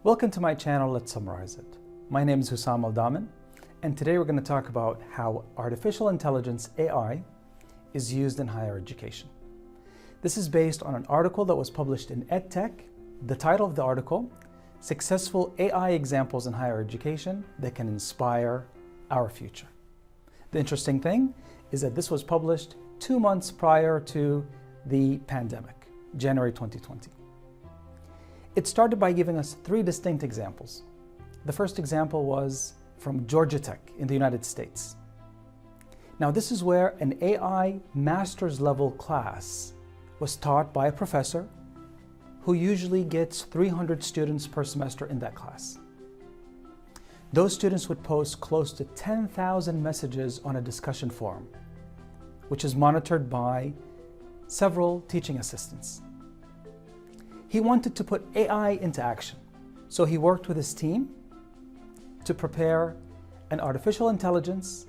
Welcome to my channel, Let's Summarize It. My name is Hussam Al-Daman, and today we're going to talk about how artificial intelligence, AI, is used in higher education. This is based on an article that was published in EdTech. The title of the article, Successful AI Examples in Higher Education That Can Inspire Our Future. The interesting thing is that this was published 2 months prior to the pandemic, January 2020. It started by giving us 3 distinct examples. The first example was from Georgia Tech in the United States. Now, this is where an AI master's level class was taught by a professor who usually gets 300 students per semester in that class. Those students would post close to 10,000 messages on a discussion forum, which is monitored by several teaching assistants. He wanted to put AI into action, so he worked with his team to prepare an artificial intelligence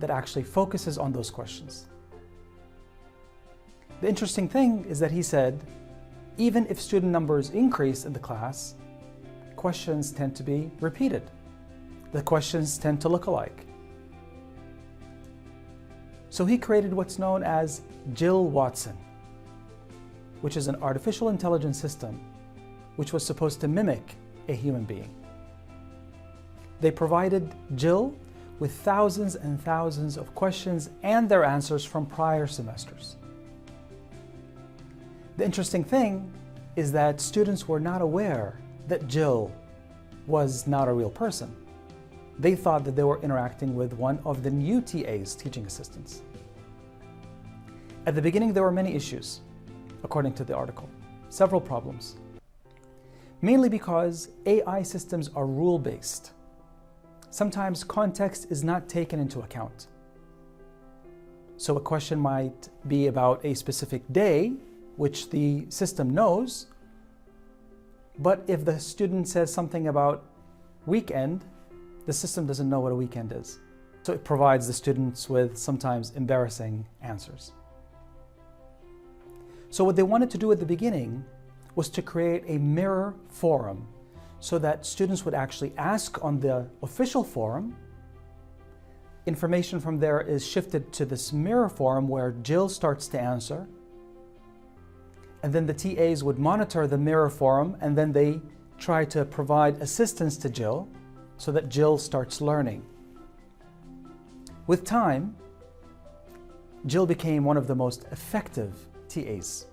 that actually focuses on those questions. The interesting thing is that he said, even if student numbers increase in the class, questions tend to be repeated. The questions tend to look alike. So he created what's known as Jill Watson, which is an artificial intelligence system which was supposed to mimic a human being. They provided Jill with thousands and thousands of questions and their answers from prior semesters. The interesting thing is that students were not aware that Jill was not a real person. They thought that they were interacting with one of the new TAs, teaching assistants. At the beginning, there were many issues, according to the article, several problems. Mainly because AI systems are rule-based. Sometimes context is not taken into account. So a question might be about a specific day, which the system knows, but if the student says something about weekend, the system doesn't know what a weekend is. So it provides the students with sometimes embarrassing answers. So what they wanted to do at the beginning was to create a mirror forum so that students would actually ask on the official forum. Information from there is shifted to this mirror forum where Jill starts to answer. And then the TAs would monitor the mirror forum, and then they try to provide assistance to Jill so that Jill starts learning. With time, Jill became one of the most effective TAs.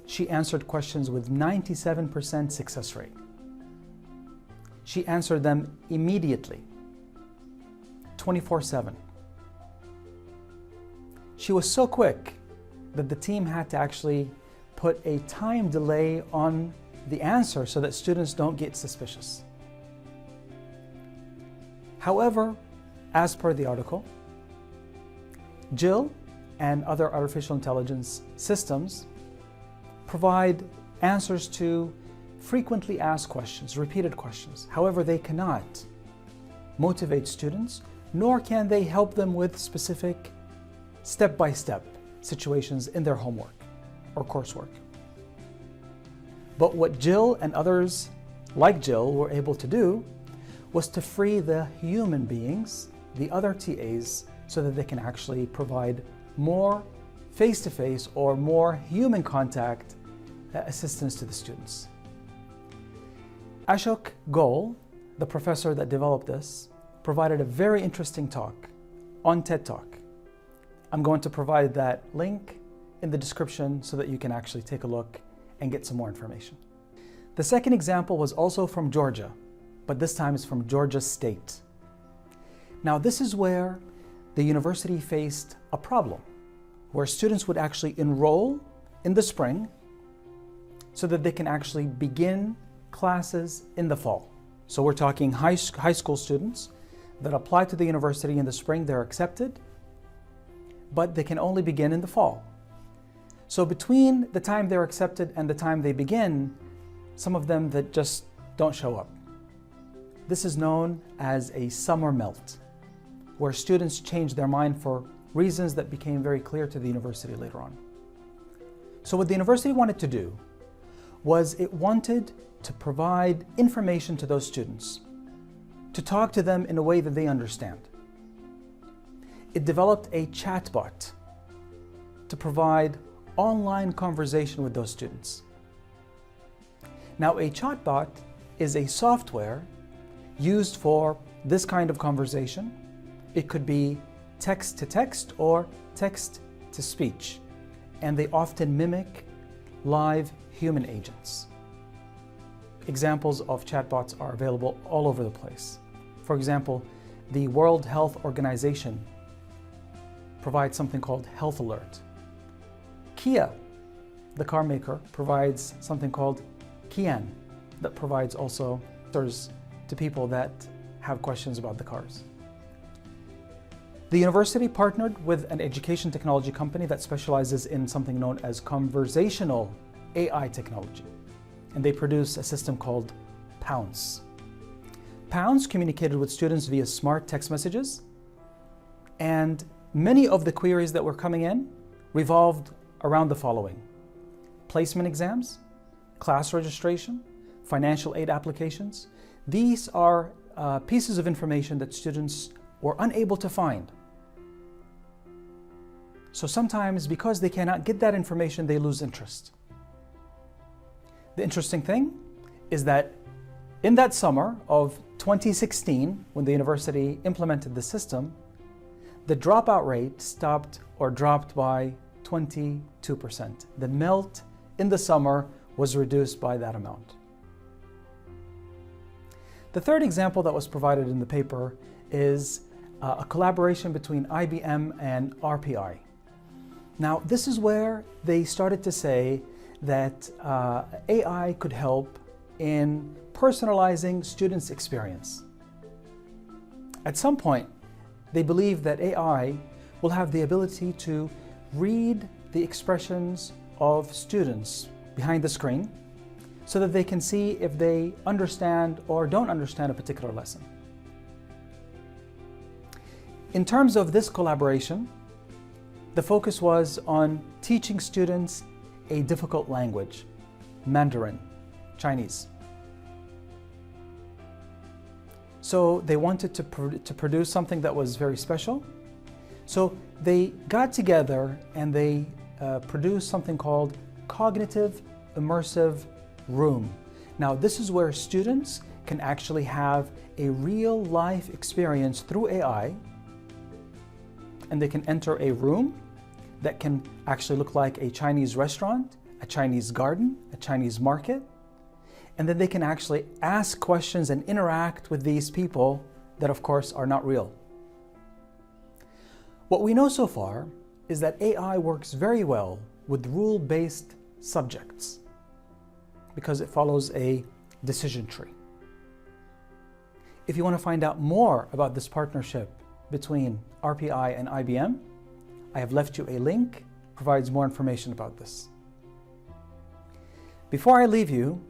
She answered questions with 97% success rate. She answered them immediately, 24/7. She was so quick that the team had to actually put a time delay on the answer so that students don't get suspicious. However, as per the article, Jill and other artificial intelligence systems provide answers to frequently asked questions, repeated questions. However, they cannot motivate students, nor can they help them with specific step-by-step situations in their homework or coursework. But what Jill and others like Jill were able to do was to free the human beings, the other TAs, so that they can actually provide more face-to-face or more human contact assistance to the students. Ashok Goel, the professor that developed this, provided a very interesting talk on TED Talk. I'm going to provide that link in the description so that you can actually take a look and get some more information. The second example was also from Georgia, but this time it's from Georgia State. Now, this is where the university faced a problem, where students would actually enroll in the spring so that they can actually begin classes in the fall. So we're talking high school students that apply to the university in the spring, they're accepted, but they can only begin in the fall. So between the time they're accepted and the time they begin, some of them that just don't show up. This is known as a summer melt, where students change their mind for reasons that became very clear to the university later on. So what the university wanted to do was it wanted to provide information to those students, to talk to them in a way that they understand. It developed a chatbot to provide online conversation with those students. Now, a chatbot is a software used for this kind of conversation. It could be text to text or text to speech, and they often mimic live human agents. Examples of chatbots are available all over the place. For example, the World Health Organization provides something called Health Alert. Kia, the car maker, provides something called Kian that provides also answers to people that have questions about the cars. The university partnered with an education technology company that specializes in something known as conversational AI technology, and they produce a system called Pounce. Pounce communicated with students via smart text messages, and many of the queries that were coming in revolved around the following: placement exams, class registration, financial aid applications. These are pieces of information that students were unable to find. So sometimes, because they cannot get that information, they lose interest. The interesting thing is that in that summer of 2016, when the university implemented the system, the dropout rate dropped by 22%. The melt in the summer was reduced by that amount. The third example that was provided in the paper is a collaboration between IBM and RPI. Now, this is where they started to say that AI could help in personalizing students' experience. At some point, they believe that AI will have the ability to read the expressions of students behind the screen so that they can see if they understand or don't understand a particular lesson. In terms of this collaboration, the focus was on teaching students a difficult language, Mandarin, Chinese. So they wanted to produce something that was very special. So they got together and they produced something called Cognitive Immersive Room. Now, this is where students can actually have a real life experience through AI, and they can enter a room that can actually look like a Chinese restaurant, a Chinese garden, a Chinese market, and then they can actually ask questions and interact with these people that, of course, are not real. What we know so far is that AI works very well with rule-based subjects because it follows a decision tree. If you want to find out more about this partnership between RPI and IBM, I have left you a link that provides more information about this. Before I leave you,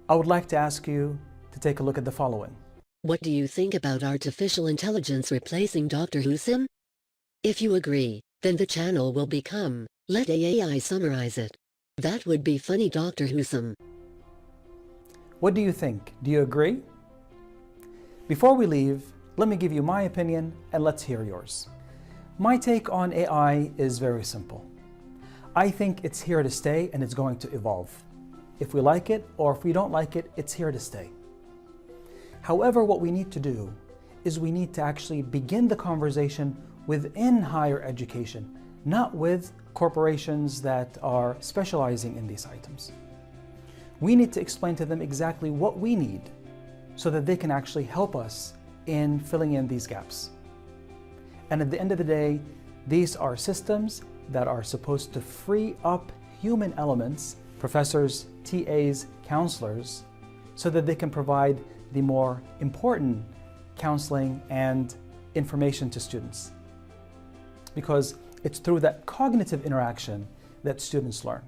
I would like to ask you to take a look at the following. What do you think about artificial intelligence replacing Dr. Husam? If you agree, then the channel will become Let AI Summarize It. That would be funny, Dr. Husam. What do you think? Do you agree? Before we leave, let me give you my opinion and let's hear yours. My take on AI is very simple. I think it's here to stay and it's going to evolve. If we like it or if we don't like it, it's here to stay. However, what we need to do is we need to actually begin the conversation within higher education, not with corporations that are specializing in these items. We need to explain to them exactly what we need so that they can actually help us in filling in these gaps. And at the end of the day, these are systems that are supposed to free up human elements, professors, TAs, counselors, so that they can provide the more important counseling and information to students. Because it's through that cognitive interaction that students learn.